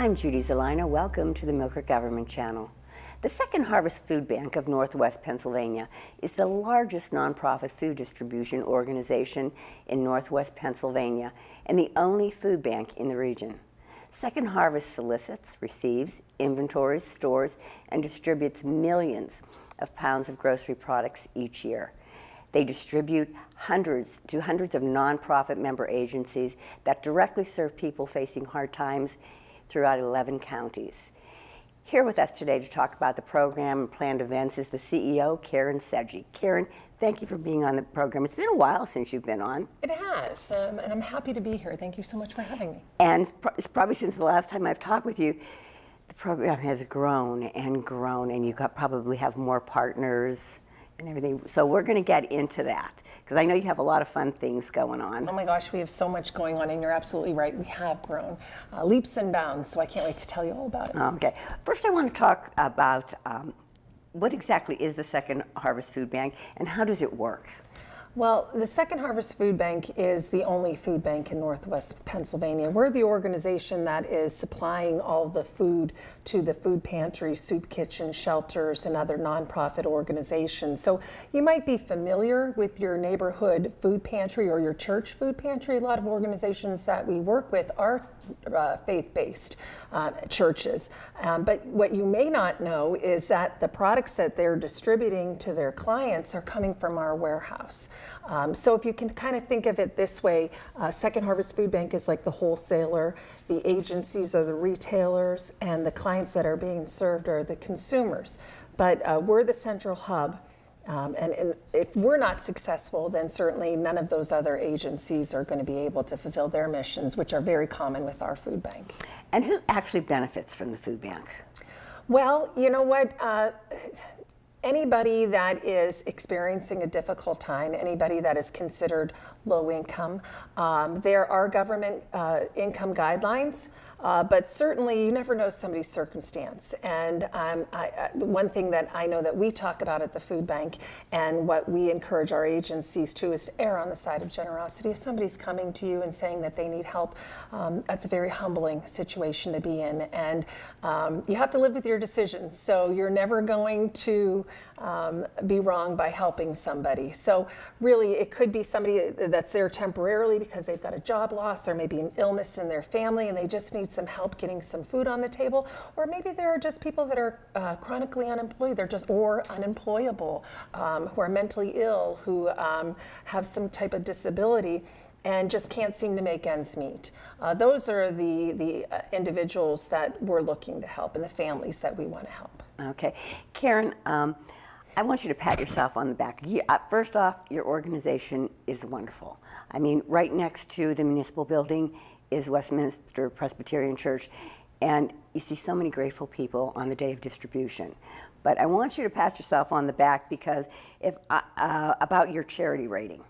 I'm Judy Zelina. Welcome to the Millcreek Government Channel. The Second Harvest Food Bank of Northwest Pennsylvania is the largest nonprofit food distribution organization in Northwest Pennsylvania and the only food bank in the region. Second Harvest solicits, receives, inventories, stores, and distributes millions of pounds of grocery products each year. They distribute hundreds of nonprofit member agencies that directly serve people facing hard times throughout 11 counties. Here with us today to talk about the program and planned events is the CEO, Karen Sedgy. Karen, thank you for being on the program. It's been a while since you've been on. It has, and I'm happy to be here. Thank you so much for having me. And it's probably since the last time I've talked with you, the program has grown, and you probably have more partners and everything. So we're going to get into that, because I know you have a lot of fun things going on. Oh my gosh, we have so much going on, and you're absolutely right. We have grown leaps and bounds, so I can't wait to tell you all about it. Okay. First, I want to talk about what exactly is the Second Harvest Food Bank, and how does it work? Well, the Second Harvest Food Bank is the only food bank in Northwest Pennsylvania. We're the organization that is supplying all the food to the food pantry, soup kitchen, shelters, and other nonprofit organizations. So you might be familiar with your neighborhood food pantry or your church food pantry. A lot of organizations that we work with are faith-based churches. But what you may not know is that the products that they're distributing to their clients are coming from our warehouse. So if you can kind of think of it this way, Second Harvest Food Bank is like the wholesaler, the agencies are the retailers, and the clients that are being served are the consumers. But we're the central hub. And if we're not successful, then certainly none of those other agencies are going to be able to fulfill their missions, which are very common with our food bank. And who actually benefits from the food bank? Well, you know what? Anybody that is experiencing a difficult time, anybody that is considered low income, there are government income guidelines. But certainly, you never know somebody's circumstance. And one thing that I know that we talk about at the food bank, and what we encourage our agencies to, is to err on the side of generosity. If somebody's coming to you and saying that they need help, that's a very humbling situation to be in. And you have to live with your decisions. So you're never going to be wrong by helping somebody. So really, it could be somebody that's there temporarily because they've got a job loss or maybe an illness in their family and they just need some help getting some food on the table. Or maybe there are just people that are chronically unemployed, or unemployable, who are mentally ill, who have some type of disability and just can't seem to make ends meet. Those are the individuals that we're looking to help and the families that we want to help. Okay. Karen, I want you to pat yourself on the back. First off, your organization is wonderful. I mean, right next to the municipal building is Westminster Presbyterian Church, and you see so many grateful people on the day of distribution. But I want you to pat yourself on the back because about your charity rating.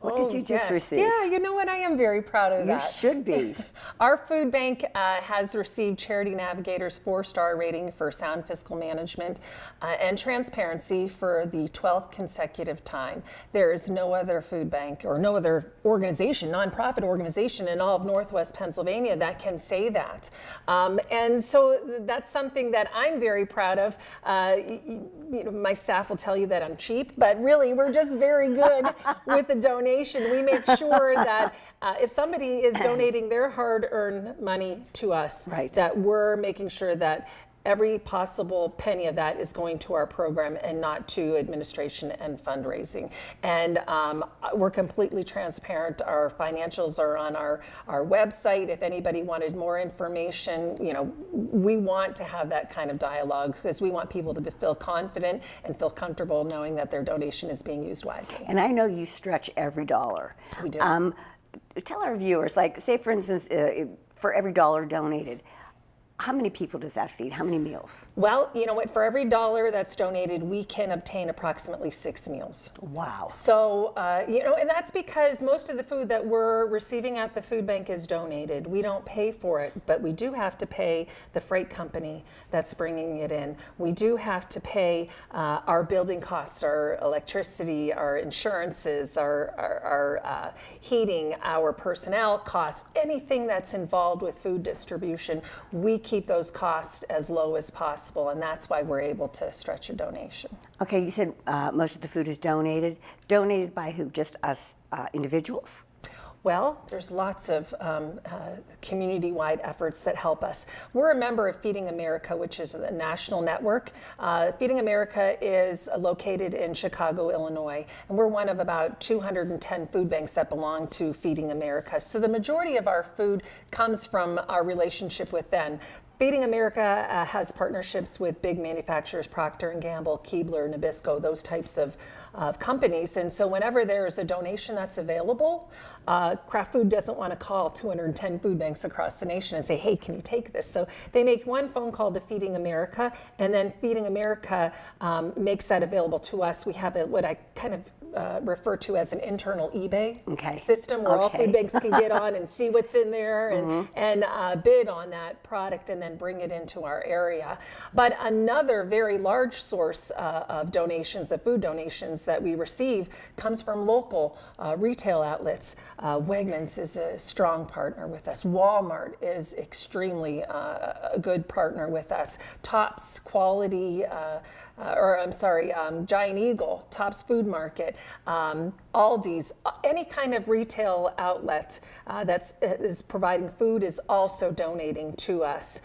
What did you just receive? Yeah, you know what? I am very proud of that. You should be. Our food bank has received Charity Navigator's 4-star rating for sound fiscal management and transparency for the 12th consecutive time. There is no other food bank or no other organization, nonprofit organization in all of Northwest Pennsylvania that can say that. And so that's something that I'm very proud of. My staff will tell you that I'm cheap, but really we're just very good with the donation. We make sure that if somebody is donating their hard-earned money to us, right, that we're making sure that every possible penny of that is going to our program and not to administration and fundraising. And we're completely transparent. Our financials are on our website. If anybody wanted more information, we want to have that kind of dialogue because we want people to feel confident and feel comfortable knowing that their donation is being used wisely. And I know you stretch every dollar. We do. Tell our viewers, like, say for instance, for every dollar donated, how many people does that feed? How many meals? Well, you know what? For every dollar that's donated, we can obtain approximately 6 meals. Wow. So, and that's because most of the food that we're receiving at the food bank is donated. We don't pay for it, but we do have to pay the freight company that's bringing it in. We do have to pay our building costs, our electricity, our insurances, our heating, our personnel costs, anything that's involved with food distribution. We keep those costs as low as possible, and that's why we're able to stretch a donation. Okay, you said most of the food is donated. Donated by who? Just us individuals? Well, there's lots of community-wide efforts that help us. We're a member of Feeding America, which is a national network. Feeding America is located in Chicago, Illinois, and we're one of about 210 food banks that belong to Feeding America. So the majority of our food comes from our relationship with them. Feeding America has partnerships with big manufacturers, Procter & Gamble, Keebler, Nabisco, those types of companies. And so whenever there's a donation that's available, Kraft Food doesn't want to call 210 food banks across the nation and say, hey, can you take this? So they make one phone call to Feeding America, and then Feeding America makes that available to us. We have what I kind of refer to as an internal eBay system where all food banks can get on and see what's in there and bid on that product and then bring it into our area. But another very large source of donations, of food donations that we receive, comes from local retail outlets. Wegmans is a strong partner with us. Walmart is extremely a good partner with us. Tops Quality, Giant Eagle, Tops Food Market, Aldi's, any kind of retail outlet that is providing food is also donating to us.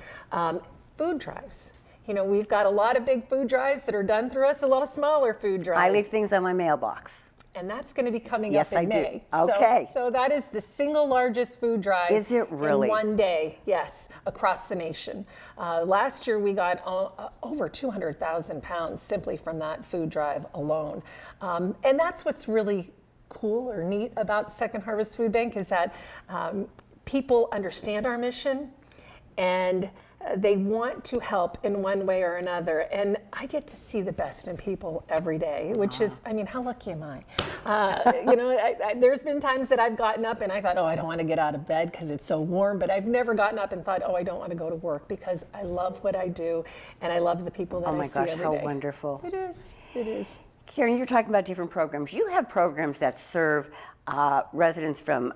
Food drives. You know, we've got a lot of big food drives that are done through us, a lot of smaller food drives. I leave things on my mailbox. And that's going to be coming up in May. Okay. So that is the single largest food drive. Is it really? In one day, yes, across the nation. Last year we got over 200,000 pounds simply from that food drive alone. And that's what's really cool or neat about Second Harvest Food Bank is that people understand our mission and they want to help in one way or another. And I get to see the best in people every day, which is, I mean, how lucky am I? You know, there's been times that I've gotten up and I thought, oh, I don't want to get out of bed because it's so warm. But I've never gotten up and thought, oh, I don't want to go to work because I love what I do and I love the people that I see every day. Oh my gosh, how wonderful. It is, it is. Karen, you're talking about different programs. You have programs that serve residents from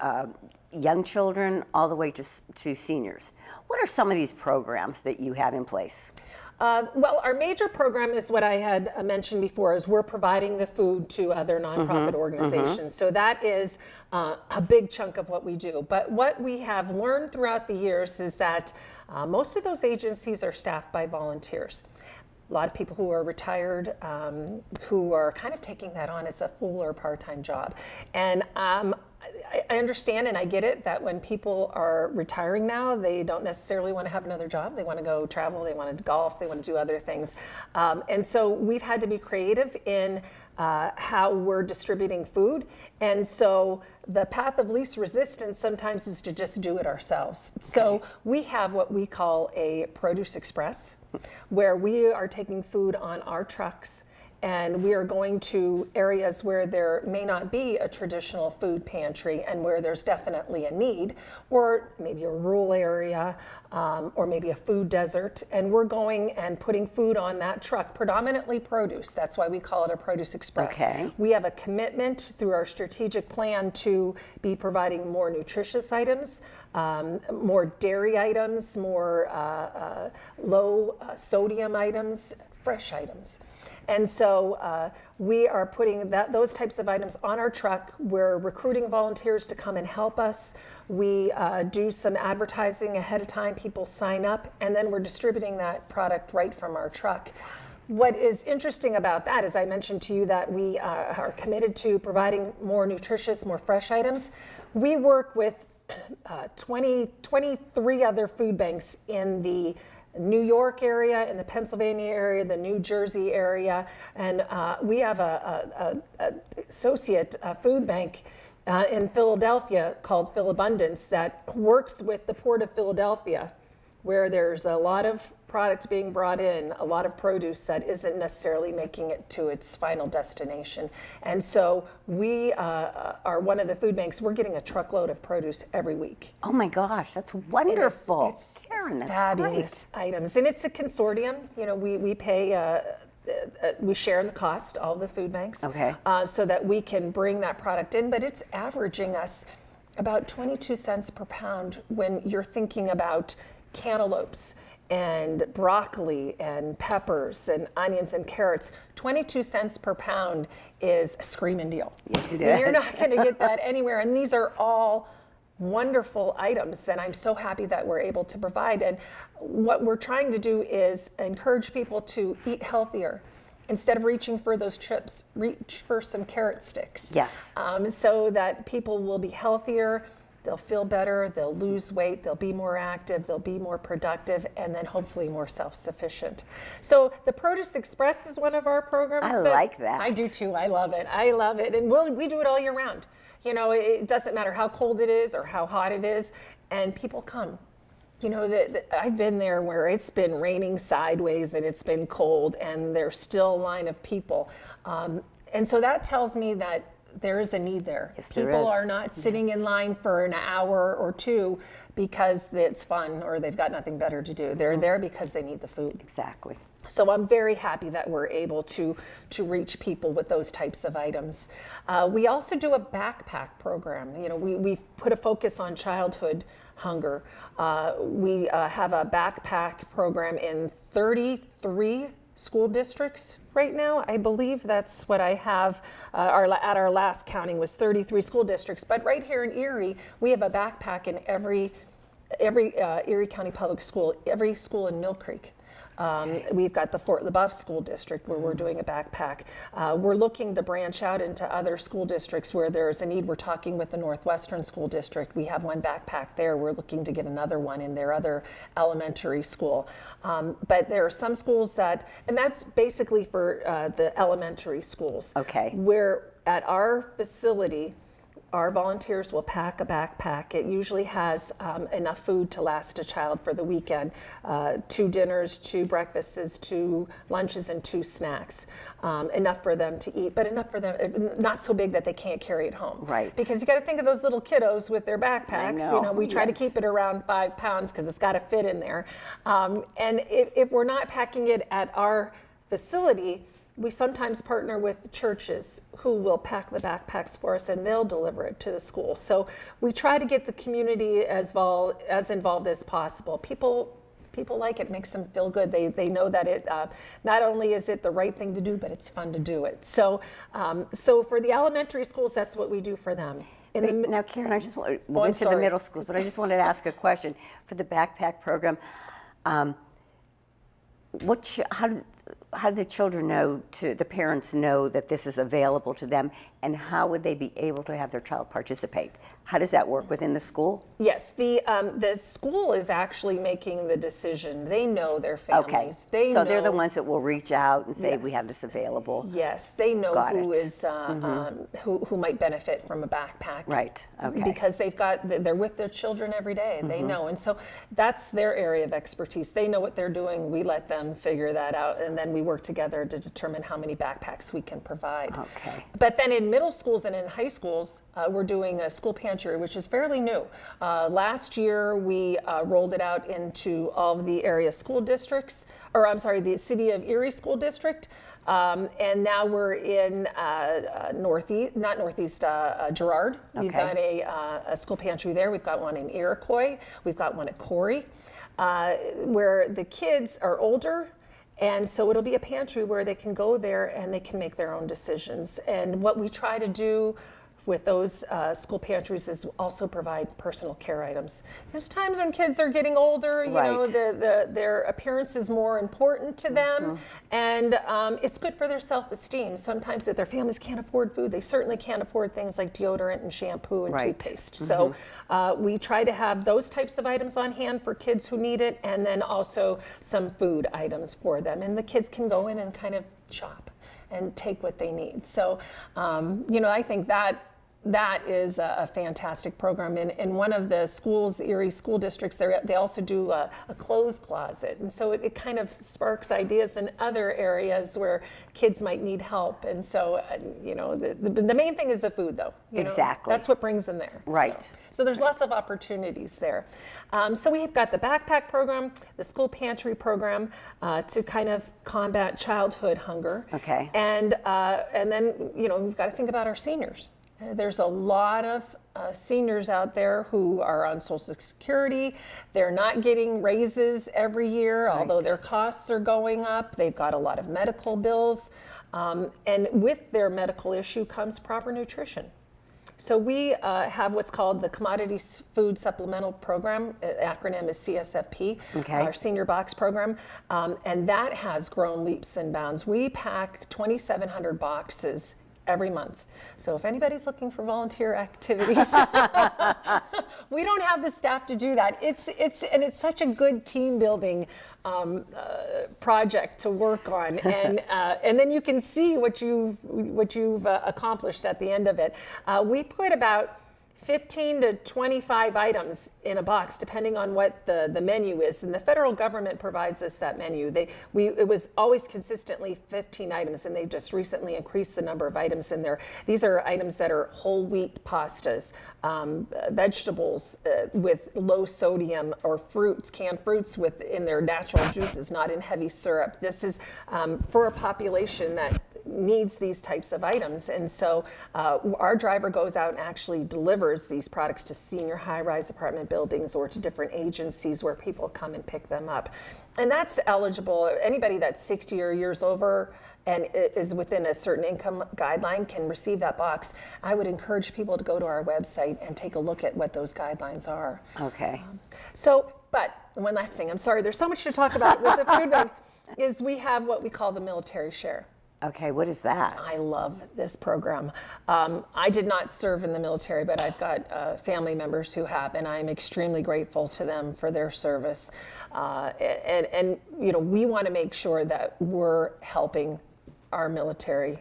young children all the way to seniors. What are some of these programs that you have in place? Well, our major program is what I had mentioned before, is we're providing the food to other nonprofit organizations. So that is a big chunk of what we do. But what we have learned throughout the years is that most of those agencies are staffed by volunteers. A lot of people who are retired, who are kind of taking that on as a full or part-time job. And I understand and I get it that when people are retiring now, they don't necessarily want to have another job. They want to go travel, they want to golf, they want to do other things. And so we've had to be creative in how we're distributing food. And so the path of least resistance sometimes is to just do it ourselves. So we have what we call a Produce Express, where we are taking food on our trucks and we are going to areas where there may not be a traditional food pantry and where there's definitely a need, or maybe a rural area, or maybe a food desert, and we're going and putting food on that truck, predominantly produce. That's why we call it a Produce Express. Okay. We have a commitment through our strategic plan to be providing more nutritious items, more dairy items, more low sodium items, fresh items. And so we are putting those types of items on our truck. We're recruiting volunteers to come and help us. We do some advertising ahead of time. People sign up, and then we're distributing that product right from our truck. What is interesting about that, as I mentioned to you, that we are committed to providing more nutritious, more fresh items. We work with 23 other food banks in the New York area, in the Pennsylvania area, the New Jersey area, and we have a associate food bank in Philadelphia called Philabundance that works with the Port of Philadelphia, where there's a lot of product being brought in, a lot of produce that isn't necessarily making it to its final destination. And so we are one of the food banks. We're getting a truckload of produce every week. Oh my gosh, that's wonderful. It's Karen, that's fabulous items. And it's a consortium. You know, we pay, we share in the cost, all the food banks, so that we can bring that product in. But it's averaging us about 22 cents per pound when you're thinking about cantaloupes and broccoli and peppers and onions and carrots. 22 cents per pound is a screaming deal. Yes, it And you're is. not going to get that anywhere. And these are all wonderful items, and I'm so happy that we're able to provide. And what we're trying to do is encourage people to eat healthier. Instead of reaching for those chips, reach for some carrot sticks. Yes. So that people will be healthier, they'll feel better, they'll lose weight, they'll be more active, they'll be more productive, and then hopefully more self-sufficient. So the Produce Express is one of our programs. I like that. I do too. I love it. I love it. And we do it all year round. You know, it doesn't matter how cold it is or how hot it is, and people come. You know, I've been there where it's been raining sideways and it's been cold, and there's still a line of people. And so that tells me that there is a need there. Yes, there People is. are not sitting in line for an hour or two because it's fun or they've got nothing better to do. They're there because they need the food. Exactly. So I'm very happy that we're able to reach people with those types of items. We also do a backpack program. You know, we've put a focus on childhood hunger. We have a backpack program in 33 school districts right now. I believe that's what I have at our last counting was 33 school districts. But right here in Erie, we have a backpack in every Erie County Public School, every school in Millcreek. We've got the Fort LaBeouf School District where we're doing a backpack. We're looking to branch out into other school districts where there's a need. We're talking with the Northwestern School District. We have one backpack there. We're looking to get another one in their other elementary school. But there are some schools that, and that's basically for the elementary schools. Okay. Where at our facility, our volunteers will pack a backpack. It usually has enough food to last a child for the weekend. 2 dinners, 2 breakfasts, 2 lunches, and 2 snacks. Enough for them to eat, but enough for them, not so big that they can't carry it home. Right. Because you got to think of those little kiddos with their backpacks. I know. You know, we try to Yes. keep it around 5 pounds because it's got to fit in there. And if we're not packing it at our facility, we sometimes partner with churches who will pack the backpacks for us and they'll deliver it to the school. So we try to get the community as involved as possible. People like it, makes them feel good. They know that it not only is it the right thing to do, but it's fun to do it. So for the elementary schools, that's what we do for them. Now, Karen, I just want we'll I'm get to the sorry. middle schools, but I just wanted to ask a question for the backpack program. How do the children know, the parents know that this is available to them, and how would they be able to have their child participate? How does that work within the school? Yes, the school is actually making the decision. They know their families. Okay, so they're the know- ones that will reach out and say, we Yes. have this available. Yes, they know Got who it. is who might benefit from a backpack. Right, okay. Because they're with their children every day. They know, and so that's their area of expertise. They know what they're doing. We let them figure that out, and then we work together to determine how many backpacks we can provide. Okay. But then in middle schools and in high schools, we're doing a school pantry, which is fairly new. Last year, we rolled it out into all of the area school districts, or I'm sorry, the City of Erie School District. And now we're in Girard. We've got a school pantry there. We've got one in Iroquois. We've got one at Corey, where the kids are older. And so it'll be a pantry where they can go there and they can make their own decisions. And what we try to do with those school pantries is also provide personal care items. There's times when kids are getting older, you know, their appearance is more important to them, and it's good for their self-esteem. Sometimes if their families can't afford food, they certainly can't afford things like deodorant and shampoo and toothpaste. So we try to have those types of items on hand for kids who need it, and then also some food items for them. And the kids can go in and kind of shop and take what they need. So, you know, I think that is a fantastic program. In one of the schools, Erie school districts, they also do a clothes closet. And so it kind of sparks ideas in other areas where kids might need help. And so, you know, the main thing is the food, though. You know? Exactly. That's what brings them there. Right. So there's lots of opportunities there. So we've got the backpack program, the school pantry program to kind of combat childhood hunger. Okay. And then, you know, we've got to think about our seniors. There's a lot of seniors out there who are on Social Security. They're not getting raises every year, although their costs are going up. They've got a lot of medical bills. And with their medical issue comes proper nutrition. So we have what's called the Commodity Food Supplemental Program, acronym is CSFP, our senior box program, and that has grown leaps and bounds. We pack 2,700 boxes every month. So if anybody's looking for volunteer activities, we don't have the staff to do that. It's such a good team building project to work on, and then you can see what you've accomplished at the end of it. We put about 15 to 25 items in a box, depending on what the menu is. And the federal government provides us that menu. It was always consistently 15 items, and they just recently increased the number of items in there. These are items that are whole wheat pastas, vegetables with low sodium, or fruits, canned fruits in their natural juices, not in heavy syrup. This is for a population that needs these types of items. And so our driver goes out and actually delivers these products to senior high-rise apartment buildings or to different agencies where people come and pick them up. And that's eligible. Anybody that's 60 or years over and is within a certain income guideline can receive that box. I would encourage people to go to our website and take a look at what those guidelines are. Okay. But one last thing, I'm sorry, there's so much to talk about with the food bank, is we have what we call the military share. Okay, what is that? I love this program. I did not serve in the military, but I've got family members who have, and I'm extremely grateful to them for their service. And you know, we want to make sure that we're helping our military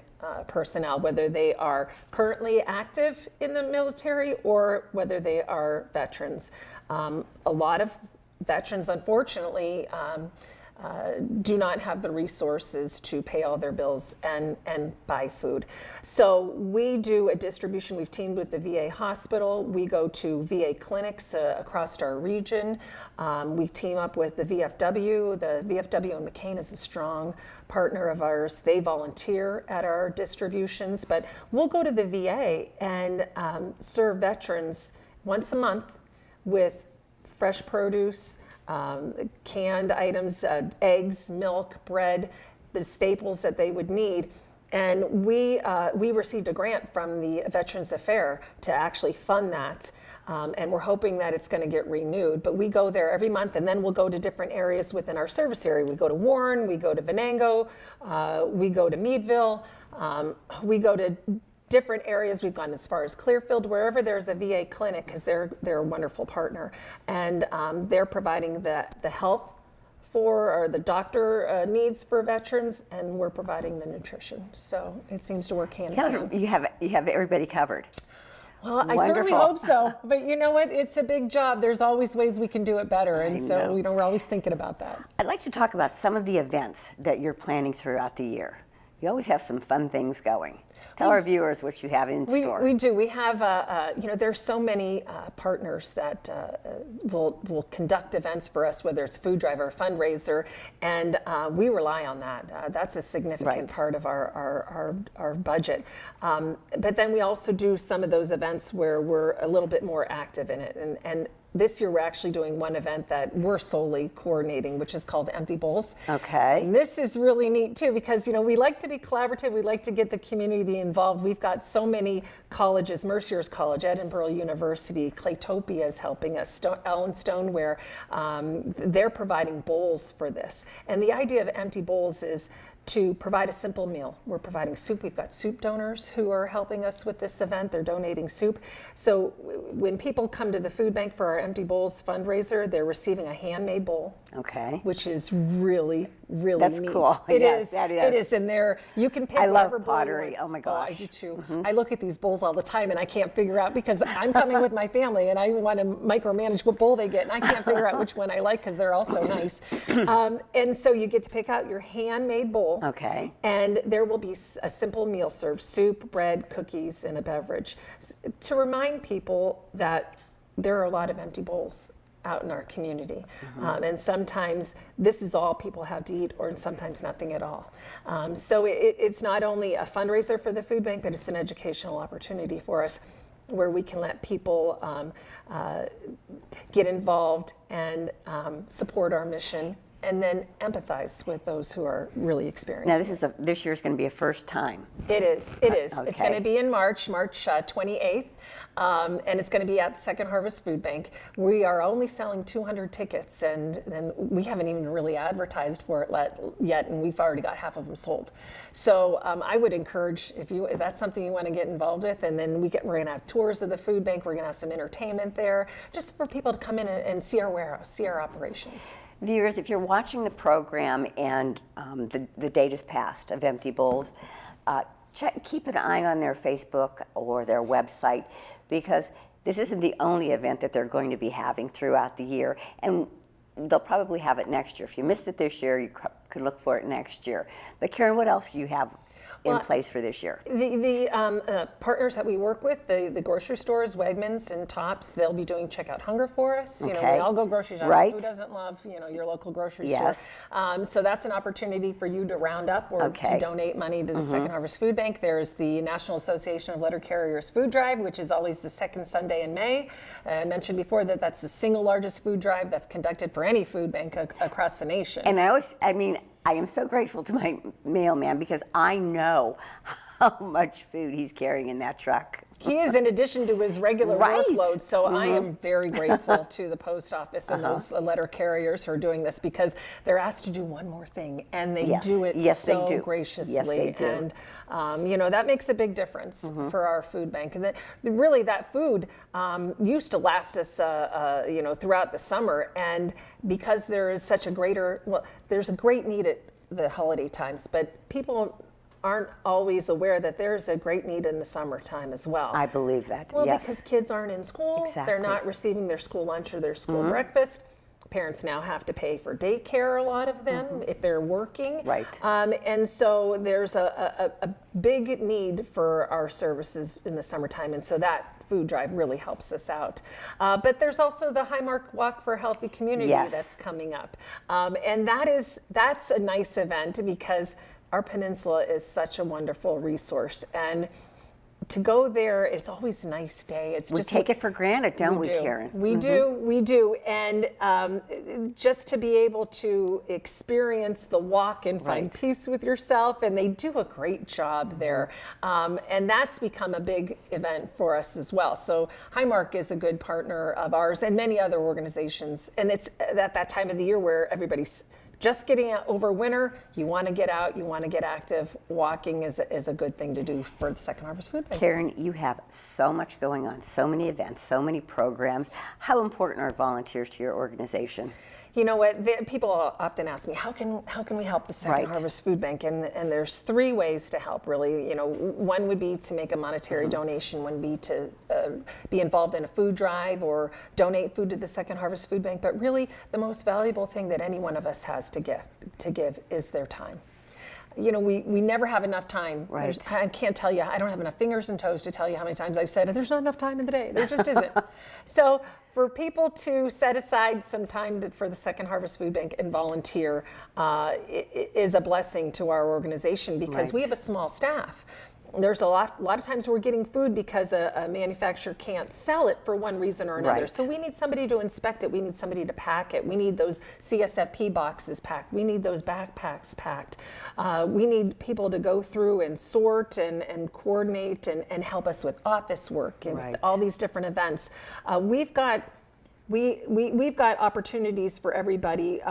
personnel, whether they are currently active in the military or whether they are veterans. A lot of veterans, unfortunately, do not have the resources to pay all their bills and buy food. So we do a distribution. We've teamed with the VA hospital. We go to VA clinics across our region. We team up with the VFW. The VFW in McCain is a strong partner of ours. They volunteer at our distributions, but we'll go to the VA and serve veterans once a month with fresh produce, canned items, eggs, milk, bread, the staples that they would need. And we received a grant from the Veterans Affairs to actually fund that. And we're hoping that it's going to get renewed. But we go there every month, and then we'll go to different areas within our service area. We go to Warren, we go to Venango, we go to Meadville, we go to different areas. We've gone as far as Clearfield, wherever there's a VA clinic, because they're a wonderful partner, and they're providing the health or the doctor needs for veterans, and we're providing the nutrition. So it seems to work hand in hand. You have everybody covered. Well, I certainly hope so. But you know what? It's a big job. There's always ways we can do it better, and so we're always thinking about that. I'd like to talk about some of the events that you're planning throughout the year. You always have some fun things going. Tell our viewers what you have in store. We do. We have, there's so many partners that will conduct events for us, whether it's food drive or fundraiser, and we rely on that. That's a significant part of our budget. But then we also do some of those events where we're a little bit more active in it, and this year, we're actually doing one event that we're solely coordinating, which is called Empty Bowls. Okay. And this is really neat, too, because, we like to be collaborative. We like to get the community involved. We've got so many colleges, Mercier's College, Edinburgh University, Claytopia is helping us, Ellen Stoneware. They're providing bowls for this. And the idea of Empty Bowls is to provide a simple meal. We're providing soup. We've got soup donors who are helping us with this event. They're donating soup. So when people come to the food bank for our Empty Bowls fundraiser, they're receiving a handmade bowl. Okay. Which is really, really That's neat. cool. It yes, is. That is. It is in there. You can pick I love whatever bowl pottery. you want. Oh my gosh. I do too. I look at these bowls all the time and I can't figure out, because I'm coming with my family and I want to micromanage what bowl they get, and I can't figure out which one I like because they're all so nice. And so you get to pick out your handmade bowl. Okay. And there will be a simple meal served: soup, bread, cookies, and a beverage, to remind people that there are a lot of empty bowls out in our community. And sometimes this is all people have to eat, or sometimes nothing at all. So it's not only a fundraiser for the food bank, but it's an educational opportunity for us, where we can let people get involved and support our mission, and then empathize with those who are really experiencing. Now, this year's going to be a first time. It is. It's Okay. going to be in March 28th, and it's going to be at the Second Harvest Food Bank. We are only selling 200 tickets, and we haven't even really advertised for it yet, and we've already got half of them sold. So I would encourage, if that's something you want to get involved with, and then we're going to have tours of the food bank. We're going to have some entertainment there, just for people to come in and see our warehouse, see our operations. Viewers, if you're watching the program and the date is passed of Empty Bowls, keep an eye on their Facebook or their website, because this isn't the only event that they're going to be having throughout the year, and they'll probably have it next year. If you missed it this year, you could look for it next year. But Karen, what else do you have in place for this year? The partners that we work with, the grocery stores, Wegmans and Tops, they'll be doing Check Out Hunger for us. You know, we all go grocery shopping. Right. Who doesn't love, your local grocery Yes. store? So that's an opportunity for you to round up or to donate money to the Second Harvest Food Bank. There's the National Association of Letter Carriers Food Drive, which is always the second Sunday in May. I mentioned before that that's the single largest food drive that's conducted for any food bank across the nation. And I am so grateful to my mailman, because I know how much food he's carrying in that truck. He is, in addition to his regular Right. workload. So I am very grateful to the post office and those letter carriers who are doing this, because they're asked to do one more thing, and they do it so graciously. Yes, they do. And that makes a big difference for our food bank. And that food used to last us, throughout the summer. And because there is such there's a great need at the holiday times, but people aren't always aware that there's a great need in the summertime as well. I believe that. Well, yes. because kids aren't in school, they're not receiving their school lunch or their school breakfast. Parents now have to pay for daycare, a lot of them, if they're working. Right. And so there's a big need for our services in the summertime, and so that food drive really helps us out. But there's also the Highmark Walk for a Healthy Community that's coming up. And that's a nice event, because our peninsula is such a wonderful resource. And to go there, it's always a nice day. We take it for granted, don't we, Karen? We do. And just to be able to experience the walk and find peace with yourself, and they do a great job there. And that's become a big event for us as well. So Highmark is a good partner of ours, and many other organizations. And it's at that time of the year where everybody's just getting over winter. You want to get out, you want to get active. Walking is a good thing to do for the Second Harvest Food Bank. Karen, you have so much going on, so many events, so many programs. How important are volunteers to your organization? You know what? People often ask me, how can we help the Second Harvest Food Bank? And there's three ways to help, really. One would be to make a monetary donation. One would be to be involved in a food drive or donate food to the Second Harvest Food Bank. But really, the most valuable thing that any one of us has to give is their time. We never have enough time. Right. I can't tell you, I don't have enough fingers and toes to tell you how many times I've said, there's not enough time in the day. There just isn't. So for people to set aside some time for the Second Harvest Food Bank and volunteer is a blessing to our organization, because we have a small staff. There's a lot of times we're getting food because a manufacturer can't sell it for one reason or another. Right. So we need somebody to inspect it. We need somebody to pack it. We need those CSFP boxes packed. We need those backpacks packed. We need people to go through and sort and coordinate and help us with office work and with all these different events. We've got opportunities for everybody.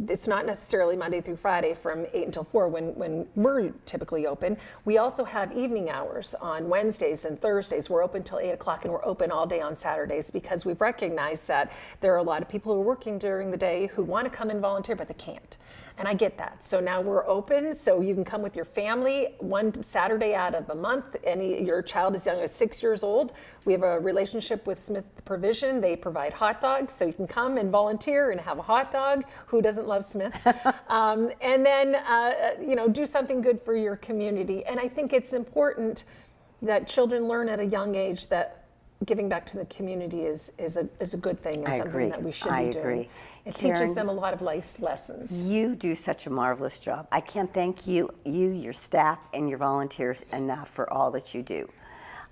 It's not necessarily Monday through Friday from 8 until 4 when we're typically open. We also have evening hours on Wednesdays and Thursdays. We're open till 8 o'clock, and we're open all day on Saturdays, because we've recognized that there are a lot of people who are working during the day who want to come and volunteer, but they can't. And I get that. So now we're open, so you can come with your family one Saturday out of the month. Your child is young as 6 years old. We have a relationship with Smith Provision. They provide hot dogs, so you can come and volunteer and have a hot dog. Who doesn't love Smith's? And then, do something good for your community. And I think it's important that children learn at a young age that giving back to the community is a good thing and I something agree. that we should I be doing. agree. It Karen, teaches them a lot of life lessons. You do such a marvelous job. I can't thank you, your staff, and your volunteers enough for all that you do.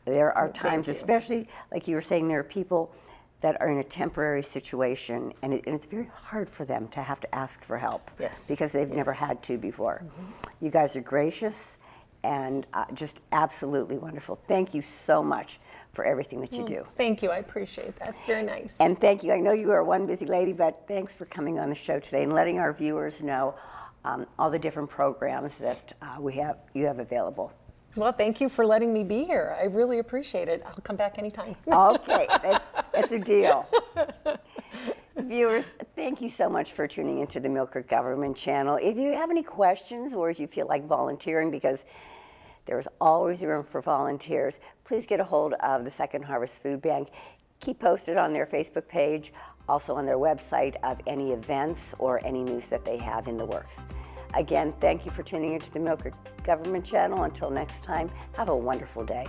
There are times, you. especially like you were saying, there are people that are in a temporary situation, and it's very hard for them to have to ask for help. Yes. Because they've never Yes. had to before. You guys are gracious and just absolutely wonderful. Thank you so much for everything that you do. Thank you. I appreciate that. It's very nice. And thank you. I know you are one busy lady, but thanks for coming on the show today and letting our viewers know all the different programs that you have available. Well, thank you for letting me be here. I really appreciate it. I'll come back anytime. Okay, that's a deal. Viewers, thank you so much for tuning into the Millcreek Government Channel. If you have any questions or if you feel like volunteering, because there's always room for volunteers, please get a hold of the Second Harvest Food Bank. Keep posted on their Facebook page, also on their website, of any events or any news that they have in the works. Again, thank you for tuning into the Millcreek Government Channel. Until next time, have a wonderful day.